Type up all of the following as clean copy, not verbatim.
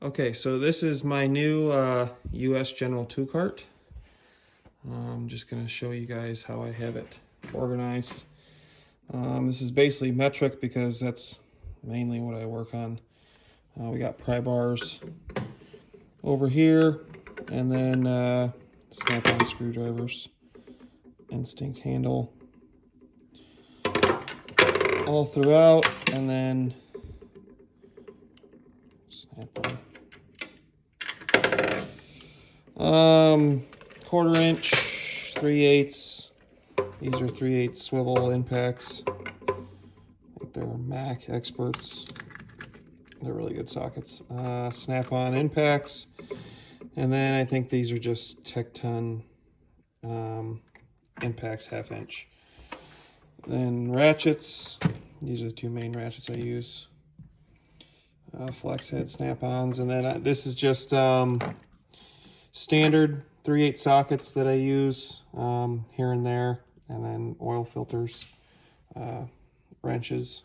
Okay, so this is my new US General 2 cart. I'm just going to show you guys how I have it organized. This is basically metric because that's mainly what I work on. We got pry bars over here, and then snap-on screwdrivers, instinct handle all throughout, and then snap-on. 1/4 inch, 3/8. These are 3/8 swivel impacts. I think they're Mac experts. They're really good sockets. Snap-on impacts. And then I think these are just Tecton impacts 1/2 inch. Then ratchets. These are the two main ratchets I use. Flex head snap-ons. And then this is just standard 3/8 sockets that I use here and there. And then oil filters, wrenches.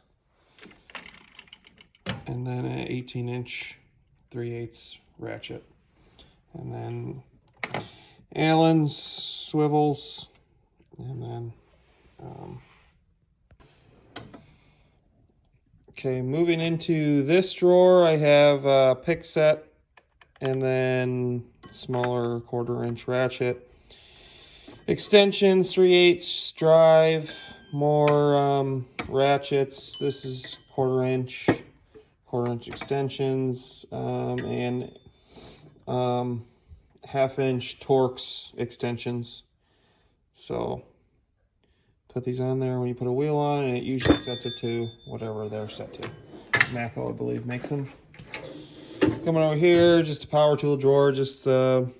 And then an 18-inch 3/8 ratchet. And then Allen's swivels. And then okay, moving into this drawer, I have a pick set and then smaller 1/4 inch ratchet. Extensions, 3/8 drive, more ratchets. This is 1/4 inch extensions, and 1/2 inch Torx extensions. So put these on there when you put a wheel on, and it usually sets it to whatever they're set to. Matco, I believe, makes them. Coming over here, just a power tool drawer, just the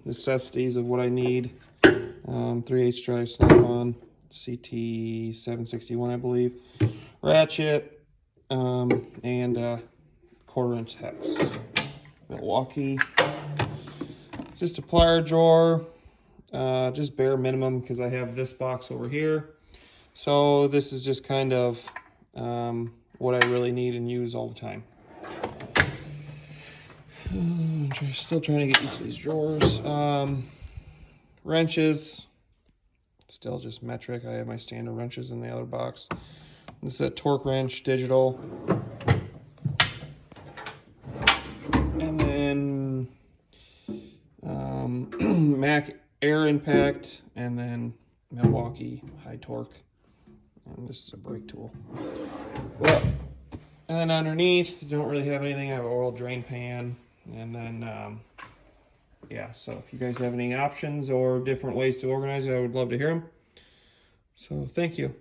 necessities of what I need. 3/8 drive snap-on, CT 761, I believe. Ratchet, and 1/4 inch hex. Milwaukee. Just a plier drawer. Just bare minimum because I have this box over here. So this is just kind of what I really need and use all the time. I'm still trying to get used to these drawers. Wrenches. Still just metric. I have my standard wrenches in the other box. This is a torque wrench, digital. And then Mac air impact, and then Milwaukee high torque. And this is a brake tool. Well, and then underneath, don't really have anything. I have an oil drain pan. And then, yeah, so if you guys have any options or different ways to organize it, I would love to hear them. So thank you.